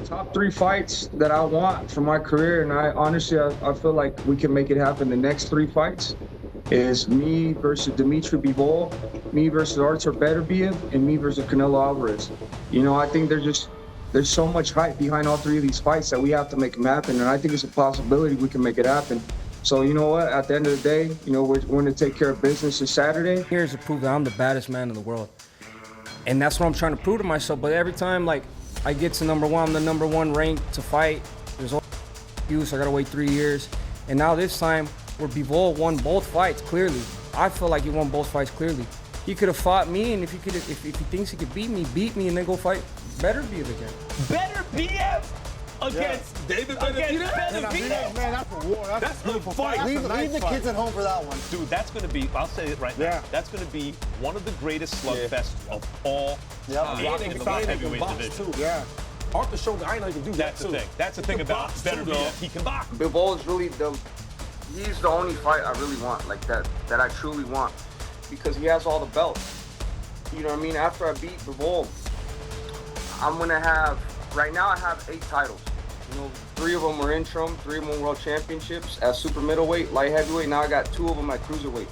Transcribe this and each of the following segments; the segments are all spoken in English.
top 3 fights that I want for my career, and I honestly, I feel like we can make it happen. The next 3 fights is me versus Dmitry Bivol, me versus Artur Beterbiev, and me versus Canelo Alvarez. You know, I think there's so much hype behind all 3 of these fights that we have to make them happen, and I think it's a possibility we can make it happen. So you know what, at the end of the day, you know, we're going to take care of business this Saturday. Here's to prove that I'm the baddest man in the world. And that's what I'm trying to prove to myself. But every time, like, I get to number 1, I'm the number 1 ranked to fight. There's all excuse, I gotta wait 3 years. And now this time, where Bivol won both fights clearly. I feel like he won both fights clearly. He could have fought me, and if he thinks he could beat me, and then go fight Beterbiev again. Beterbiev against David Benavidez. Man, that's a war. That's a good fight. Leave the kids at home for that one. Dude, that's going to be, I'll say it right now, that's going to be one of the greatest slugfests of all time in the light heavyweight division. Too. Yeah. Arthur showed I know he can do That's that the too. thing. That's the thing about Beterbiev. He can box. Bivol is really he's the only fight I really want, like that I truly want, because he has all the belts. You know what I mean? After I beat Bivol, I'm gonna have, right now I have 8 titles. You know, 3 of them are interim, 3 of them are world championships at super middleweight, light heavyweight. Now I got 2 of them at cruiserweight.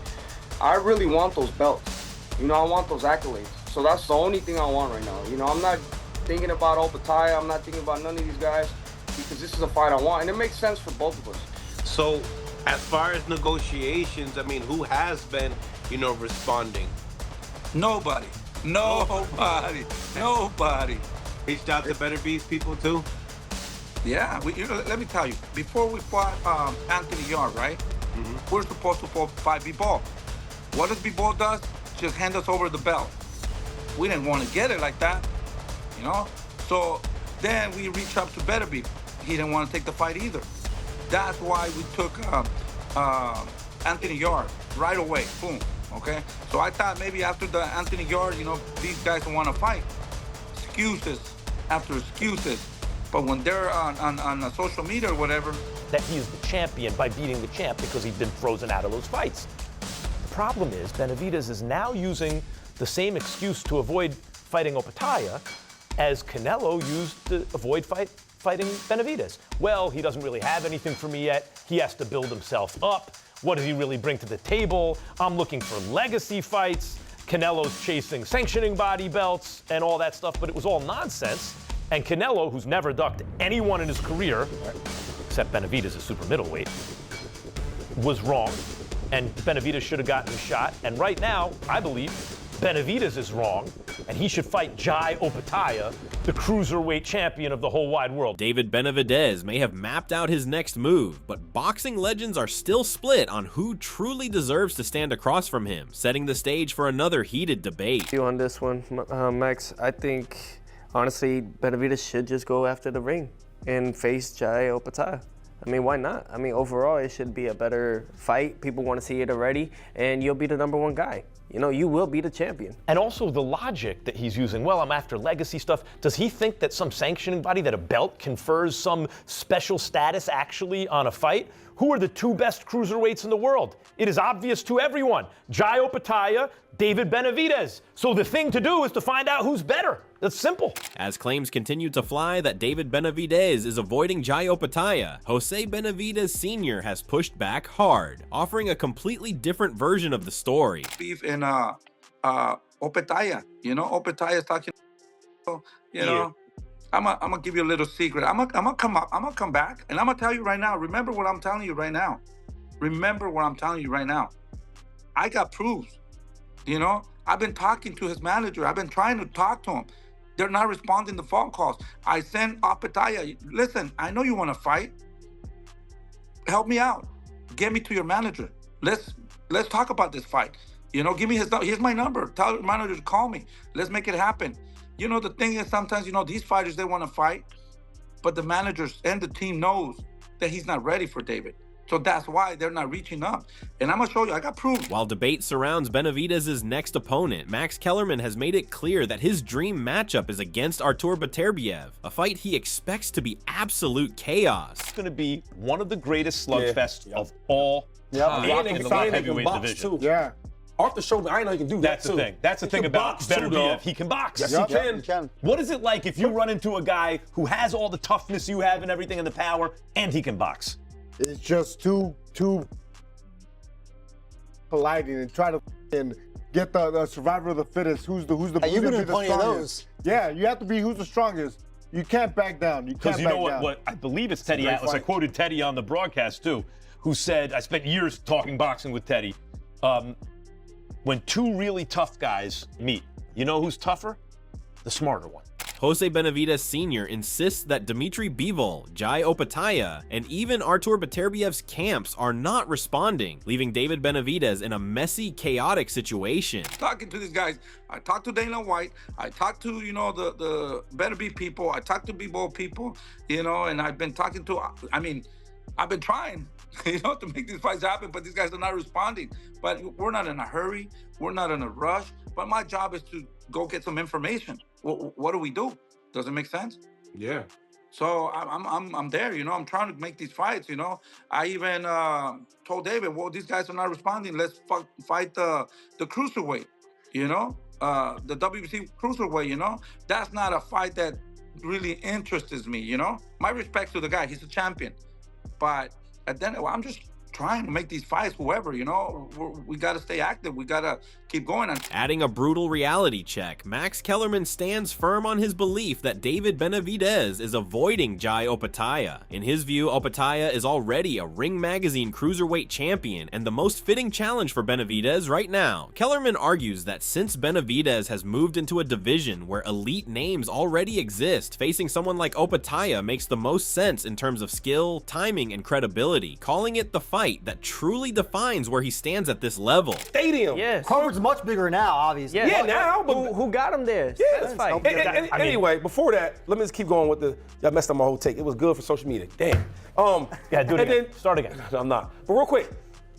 I really want those belts. You know, I want those accolades. So that's the only thing I want right now. You know, I'm not thinking about Opataya. I'm not thinking about none of these guys, because this is a fight I want, and it makes sense for both of us. So, as far as negotiations, I mean, who has been, you know, responding? Nobody. Reached out to Beterbiev's people too? Yeah, let me tell you, before we fought Anthony Yard, right? We're supposed to fight Bivol. What does Bivol does? Just hand us over the belt. We didn't want to get it like that, you know? So then we reached out to Beterbiev. He didn't want to take the fight either. That's why we took Anthony Yard right away, boom, okay? So I thought maybe after the Anthony Yard, you know, these guys don't want to fight. Excuses after excuses. But when they're on social media or whatever, That he is the champion by beating the champ because he's been frozen out of those fights. The problem is Benavidez is now using the same excuse to avoid fighting Opataya as Canelo used to avoid fighting Benavidez. Well, he doesn't really have anything for me yet. He has to build himself up. What does he really bring to the table? I'm looking for legacy fights. Canelo's chasing sanctioning body belts and all that stuff, but it was all nonsense. And Canelo, who's never ducked anyone in his career, except Benavidez is super middleweight, was wrong. And Benavidez should have gotten a shot. And right now, I believe Benavidez is wrong, and he should fight Jai Opataya, the cruiserweight champion of the whole wide world. David Benavidez may have mapped out his next move, but boxing legends are still split on who truly deserves to stand across from him, setting the stage for another heated debate. You on this one, Max? I think, honestly, Benavidez should just go after the ring and face Jai Opataya. I mean, why not? I mean, overall, it should be a better fight. People want to see it already, and you'll be the #1 guy. You know, you will be the champion. And also the logic that he's using, well, I'm after legacy stuff. Does he think that some sanctioning body, that a belt confers some special status actually on a fight? Who are the 2 best cruiserweights in the world? It is obvious to everyone. Jai Opataya, David Benavidez. So the thing to do is to find out who's better. That's simple. As claims continue to fly that David Benavidez is avoiding Jai Opataya, Jose Benavidez Sr. has pushed back hard, offering a completely different version of the story. beef in Opataya, you know, Opataya is talking, you know, I'm gonna give you a little secret. I'm gonna come back, and I'm gonna tell you right now. Remember what I'm telling you right now. Remember what I'm telling you right now. I got proofs. You know, I've been talking to his manager. I've been trying to talk to him. They're not responding to phone calls. I sent Opataya, listen, I know you want to fight. Help me out. Get me to your manager. Let's talk about this fight. You know, give me his number. Here's my number. Tell your manager to call me. Let's make it happen. You know, the thing is sometimes, you know, these fighters, they want to fight, but the managers and the team knows that he's not ready for David. So that's why they're not reaching up. And I'm going to show you, I got proof. While debate surrounds Benavidez's next opponent, Max Kellerman has made it clear that his dream matchup is against Artur Beterbiev, a fight he expects to be absolute chaos. It's going to be one of the greatest slugfests of all time in the light heavyweight division. Yeah. Arthur showed me I know he can do That's that too. the thing. That's the He thing can about box too, Beterbiev. dog. He can box. Yes, Yep, he can. What is it like if you run into a guy who has all the toughness you have and everything and the power, and he can box? It's just too colliding and try to get the survivor of the fittest. Who's the Hey, you've been in the plenty of strongest. Yeah, you have to be who's the strongest. You can't back down. You can't Because you know back what down. I believe it's Teddy great Atlas. I fight. quoted Teddy on the broadcast too, who said, I spent years talking boxing with Teddy. When two really tough guys meet, you know who's tougher? The smarter one. Jose Benavidez Sr. insists that Dmitry Bivol, Jai Opataya, and even Artur Beterbiev's camps are not responding, leaving David Benavidez in a messy, chaotic situation. Talking to these guys, I talked to Dana White, I talked to, the Beterbiev people, I talked to Bivol people, and I've been talking to, I've been trying, to make these fights happen, but these guys are not responding. But we're not in a hurry, we're not in a rush, but my job is to go get some information. What do we do? Does it make sense? Yeah. So I'm there, I'm trying to make these fights, I even told David, well, these guys are not responding. Let's fight the cruiserweight, the WBC cruiserweight, That's not a fight that really interests me, My respect to the guy, he's a champion. But at the end, I'm just trying to make these fights, whoever, we got to stay active. We got to keep going. Adding a brutal reality check, Max Kellerman stands firm on his belief that David Benavidez is avoiding Jai Opataya. In his view, Opataya is already a Ring Magazine cruiserweight champion and the most fitting challenge for Benavidez right now. Kellerman argues that since Benavidez has moved into a division where elite names already exist, facing someone like Opataya makes the most sense in terms of skill, timing, and credibility, calling it the fight that truly defines where he stands at this level. Stadium. Yes. Harvard's much bigger now, obviously. Yeah, now, but Who got him there? yeah. Let's fight. Anyway, before that, let me just keep going with y'all messed up my whole take. It was good for social media. Damn. Yeah, do it again. Start again. No, I'm not. But real quick,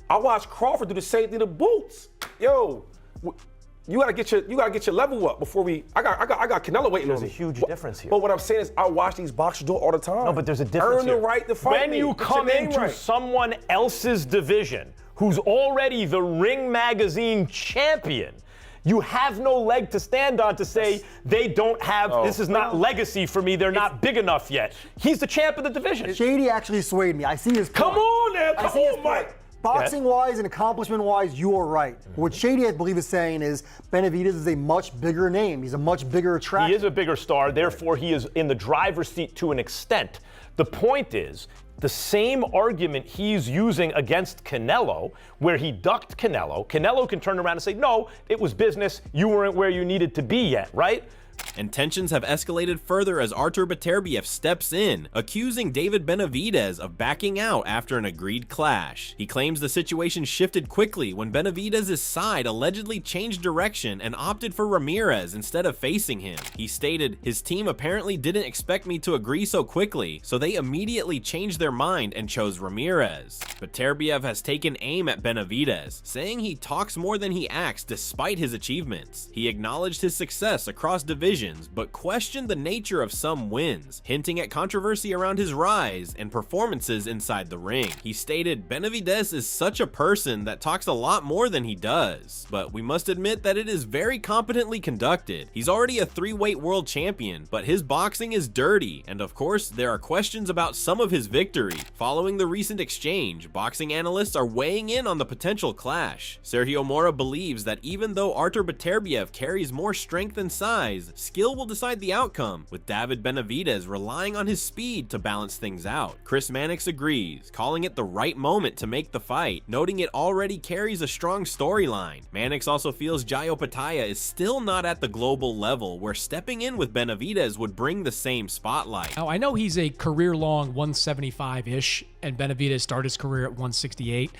I watched Crawford do the same thing to Boots. Yo, you gotta get your level up before we. I got Canelo waiting on me. There's a huge difference here. But what I'm saying is, I watch these boxers do it all the time. No, but there's a difference Earn here. the right to fight When me. you Get your come name into right. someone else's division who's already the Ring Magazine champion, you have no leg to stand on to say they don't have, this is not legacy for me, they're not big enough yet. He's the champ of the division. Shady actually swayed me. I see his point. Come on now, I come see his on, point. Mike. Boxing-wise and accomplishment-wise, you are right. What Shady, I believe, is saying is Benavidez is a much bigger name. He's a much bigger attraction. He is a bigger star, therefore he is in the driver's seat to an extent. The point is, the same argument he's using against Canelo, where he ducked Canelo, Canelo can turn around and say, no, it was business, you weren't where you needed to be yet, right? And tensions have escalated further as Artur Beterbiev steps in, accusing David Benavidez of backing out after an agreed clash. He claims the situation shifted quickly when Benavidez's side allegedly changed direction and opted for Ramirez instead of facing him. He stated, his team apparently didn't expect me to agree so quickly, so they immediately changed their mind and chose Ramirez. Beterbiev has taken aim at Benavidez, saying he talks more than he acts despite his achievements. He acknowledged his success across divisions, but questioned the nature of some wins, hinting at controversy around his rise and performances inside the ring. He stated, Benavidez is such a person that talks a lot more than he does, but we must admit that it is very competently conducted. He's already a 3-weight world champion, but his boxing is dirty, and of course, there are questions about some of his victory. Following the recent exchange, boxing analysts are weighing in on the potential clash. Sergio Mora believes that even though Artur Beterbiev carries more strength and size, skill will decide the outcome, with David Benavidez relying on his speed to balance things out. Chris Mannix agrees, calling it the right moment to make the fight, noting it already carries a strong storyline. Mannix also feels Jai Opataya is still not at the global level where stepping in with Benavidez would bring the same spotlight. Now, I know he's a career-long 175-ish, and Benavidez started his career at 168,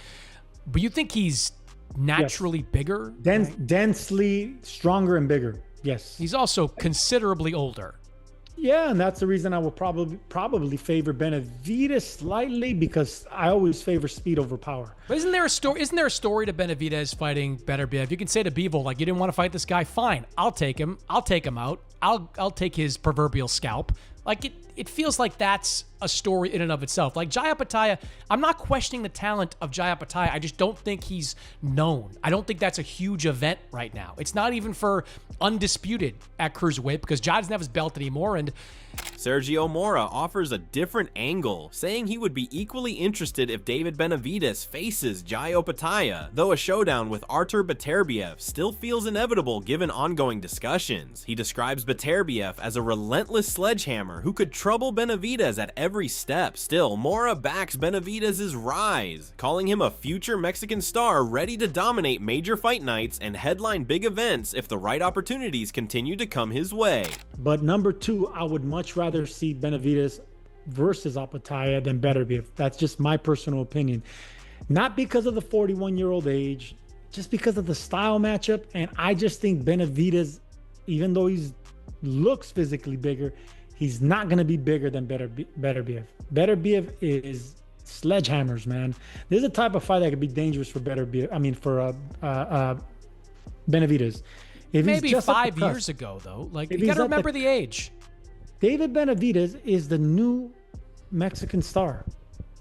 but you think he's naturally bigger? Densely stronger and bigger. Yes. He's also considerably older. Yeah, and that's the reason I will probably favor Benavidez slightly, because I always favor speed over power. But isn't there a story? Isn't there a story to Benavidez fighting Beterbiev? You can say to Bivol, like, you didn't want to fight this guy. Fine, I'll take him. I'll take him out. I'll take his proverbial scalp. Like it feels like that's a story in and of itself. Like Jai Opataya, I'm not questioning the talent of Jai Opataya. I just don't think he's known. I don't think that's a huge event right now. It's not even for undisputed at cruiserweight because Jai doesn't have his belt anymore. And Sergio Mora offers a different angle, saying he would be equally interested if David Benavidez faces Jai Opataya, though a showdown with Artur Beterbiev still feels inevitable given ongoing discussions. He describes Beterbiev as a relentless sledgehammer who could trouble Benavidez at every step. Still, Mora backs Benavidez's rise, calling him a future Mexican star ready to dominate major fight nights and headline big events if the right opportunities continue to come his way. But number 2, I would much rather see Benavidez versus Opataya than Beterbiev. That's just my personal opinion. Not because of the 41-year-old age, just because of the style matchup. And I just think Benavidez, even though he looks physically bigger, he's not going to be bigger than Beterbiev. Beterbiev is sledgehammers, man. There's a type of fight that could be dangerous for Beterbiev. I mean, for Benavidez. If maybe 5 years ago, though. Like, you got to remember the age. David Benavidez is the new Mexican star.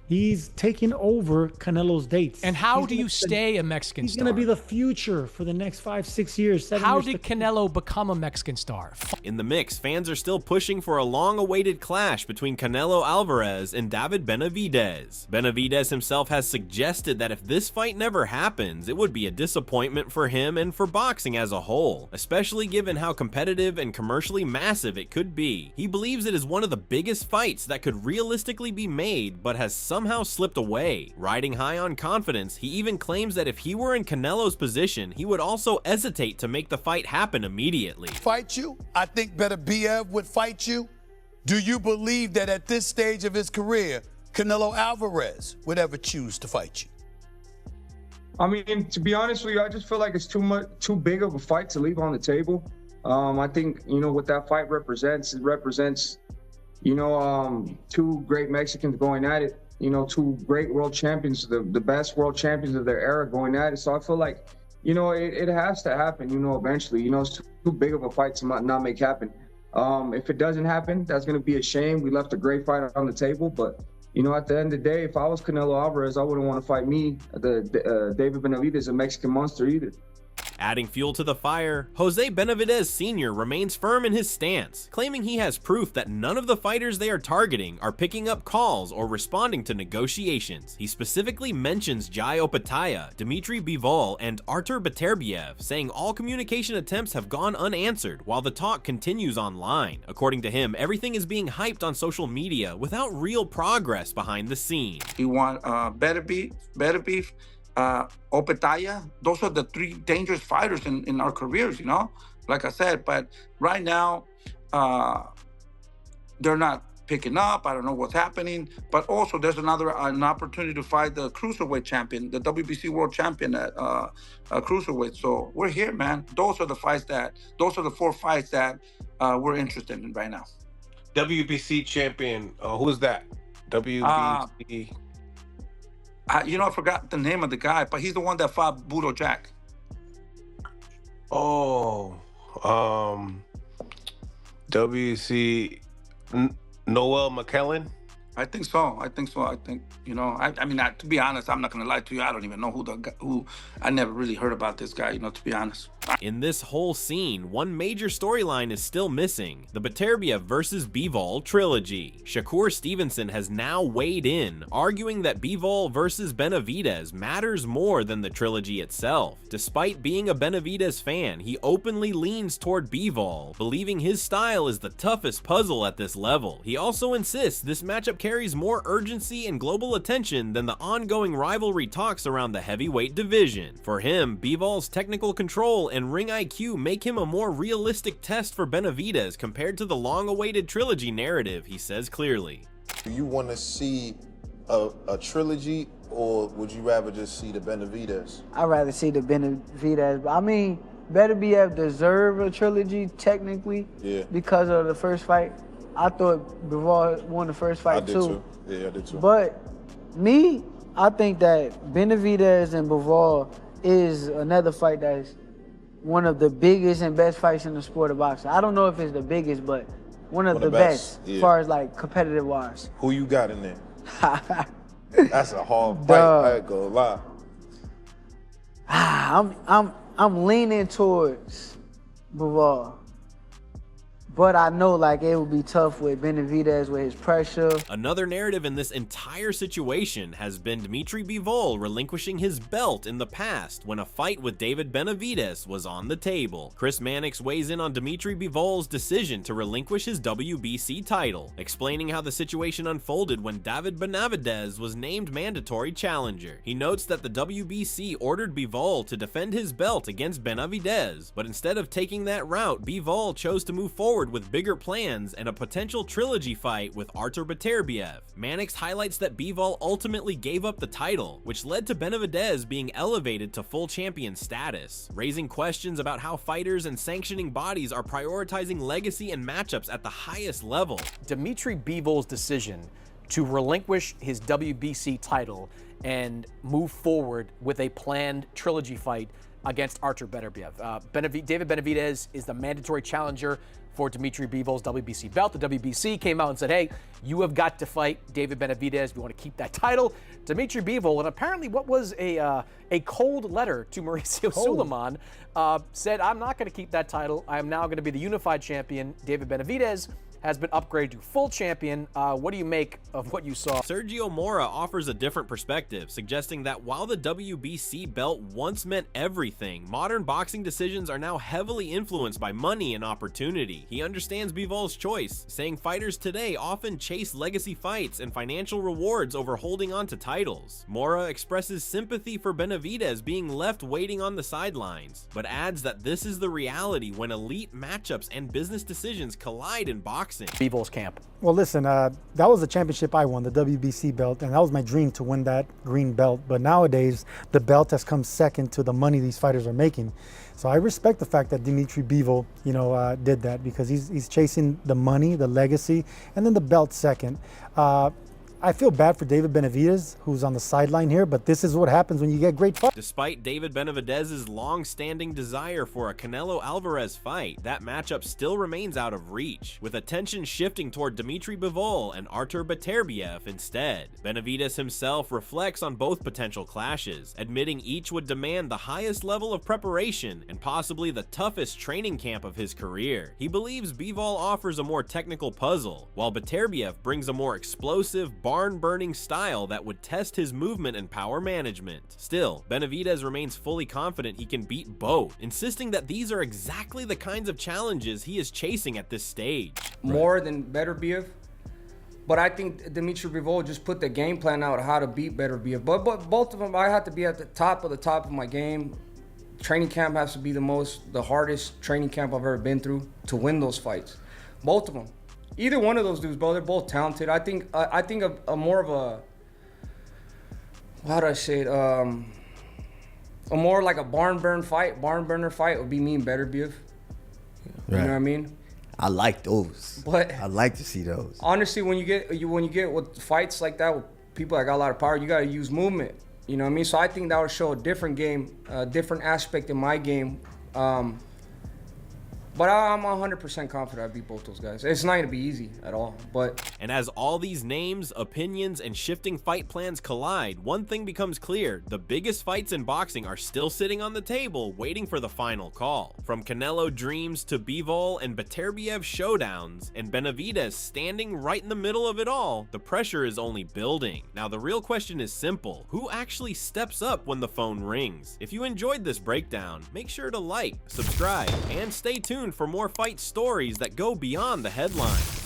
He's taking over Canelo's dates. And how do you stay a Mexican star? He's going to be the future for the next 5, 6 years, 7 years. How did Canelo become a Mexican star? In the mix, fans are still pushing for a long-awaited clash between Canelo Alvarez and David Benavidez. Benavidez himself has suggested that if this fight never happens, it would be a disappointment for him and for boxing as a whole, especially given how competitive and commercially massive it could be. He believes it is one of the biggest fights that could realistically be made, but has somehow slipped away. Riding high on confidence, he even claims that if he were in Canelo's position, he would also hesitate to make the fight happen immediately. Fight you? I think Beterbiev would fight you. Do you believe that at this stage of his career, Canelo Alvarez would ever choose to fight you? I mean, to be honest with you, I just feel like it's too big of a fight to leave on the table. I think, what that fight represents, it represents, two great Mexicans going at it. Two great world champions, the best world champions of their era going at it. So I feel like, it has to happen, eventually. It's too big of a fight to not make happen. If it doesn't happen, that's going to be a shame. We left a great fight on the table. But, at the end of the day, if I was Canelo Alvarez, I wouldn't want to fight me, David Benavidez, a Mexican monster either. Adding fuel to the fire, Jose Benavidez Sr. remains firm in his stance, claiming he has proof that none of the fighters they are targeting are picking up calls or responding to negotiations. He specifically mentions Jai Opataya, Dmitry Bivol, and Artur Beterbiev, saying all communication attempts have gone unanswered while the talk continues online. According to him, everything is being hyped on social media without real progress behind the scene. You want Beterbiev, Opataya, those are the 3 dangerous fighters in our careers, like I said. But right now, they're not picking up. I don't know what's happening. But also, there's an opportunity to fight the cruiserweight champion, the WBC world champion at cruiserweight. So we're here, man. Those are the 4 fights that we're interested in right now. WBC champion, who is that? WBC. I forgot the name of the guy, but he's the one that fought Budo Jack. Oh, WC Noel McKellen. I think so. I think, to be honest, I'm not going to lie to you. I don't even know who I never really heard about this guy, to be honest. In this whole scene, one major storyline is still missing, the Beterbiev versus Bivol trilogy. Shakur Stevenson has now weighed in, arguing that Bivol versus Benavidez matters more than the trilogy itself. Despite being a Benavidez fan, he openly leans toward Bivol, believing his style is the toughest puzzle at this level. He also insists this matchup carries more urgency and global attention than the ongoing rivalry talks around the heavyweight division. For him, Bivol's technical control and ring IQ make him a more realistic test for Benavidez compared to the long-awaited trilogy narrative, he says clearly. Do you want to see a trilogy, or would you rather just see the Benavidez? I'd rather see the Benavidez. I mean, Beterbiev deserve a trilogy technically because of the first fight. I thought Bivol won the first fight too. Yeah, I did too. But me, I think that Benavidez and Bivol is another fight that's one of the biggest and best fights in the sport of boxing. I don't know if it's the biggest, but one of the best as far as like competitive wise. Who you got in there? That's a hard fight. I ain't gonna lie. I'm leaning towards Bivol. But I know like it would be tough with Benavidez with his pressure. Another narrative in this entire situation has been Dmitry Bivol relinquishing his belt in the past when a fight with David Benavidez was on the table. Chris Mannix weighs in on Dmitry Bivol's decision to relinquish his WBC title, explaining how the situation unfolded when David Benavidez was named mandatory challenger. He notes that the WBC ordered Bivol to defend his belt against Benavidez, but instead of taking that route, Bivol chose to move forward with bigger plans and a potential trilogy fight with Artur Beterbiev. Mannix highlights that Bivol ultimately gave up the title, which led to Benavidez being elevated to full champion status, raising questions about how fighters and sanctioning bodies are prioritizing legacy and matchups at the highest level. Dmitry Bivol's decision to relinquish his WBC title and move forward with a planned trilogy fight against Artur Beterbiev. David Benavidez is the mandatory challenger for Dmitry Bivol's WBC belt. The WBC came out and said, hey, you have got to fight David Benavidez. We want to keep that title. Dmitry Bivol, and apparently what was a cold letter to Mauricio Suleiman, said, I'm not going to keep that title. I am now going to be the unified champion. David Benavidez has been upgraded to full champion. What do you make of what you saw? Sergio Mora offers a different perspective, suggesting that while the WBC belt once meant everything, modern boxing decisions are now heavily influenced by money and opportunity. He understands Bivol's choice, saying fighters today often chase legacy fights and financial rewards over holding on to titles. Mora expresses sympathy for Benavidez being left waiting on the sidelines, but adds that this is the reality when elite matchups and business decisions collide in boxing. Bivol's camp. Well, listen, that was the championship I won, the WBC belt, and that was my dream to win that green belt. But nowadays, the belt has come second to the money these fighters are making. So I respect the fact that Dmitry Bivol, did that because he's chasing the money, the legacy, and then the belt second. I feel bad for David Benavidez, who's on the sideline here, but this is what happens when you get great fights. Despite David Benavidez's long-standing desire for a Canelo Alvarez fight, that matchup still remains out of reach, with attention shifting toward Dmitry Bivol and Artur Beterbiev instead. Benavidez himself reflects on both potential clashes, admitting each would demand the highest level of preparation and possibly the toughest training camp of his career. He believes Bivol offers a more technical puzzle, while Beterbiev brings a more explosive, barn-burning style that would test his movement and power management. Still, Benavidez remains fully confident he can beat both, insisting that these are exactly the kinds of challenges he is chasing at this stage. More than Beterbiev, but I think Dmitry Bivol just put the game plan out how to beat Beterbiev. But both of them, I have to be at the top of my game. Training camp has to be the hardest training camp I've ever been through to win those fights. Both of them. Either one of those dudes, bro, they're both talented. I think a more of a, how do I say it? A more like a barn burner fight would be me and Beterbiev. You know what I mean? I like those. But I like to see those. Honestly, when you get with fights like that with people that got a lot of power, you got to use movement. You know what I mean? So I think that would show a different game, a different aspect in my game. But I'm 100% confident I beat both those guys. It's not going to be easy at all, but... And as all these names, opinions, and shifting fight plans collide, one thing becomes clear. The biggest fights in boxing are still sitting on the table, waiting for the final call. From Canelo dreams to Bivol and Beterbiev showdowns, and Benavidez standing right in the middle of it all, the pressure is only building. Now, the real question is simple. Who actually steps up when the phone rings? If you enjoyed this breakdown, make sure to like, subscribe, and stay tuned for more fight stories that go beyond the headlines.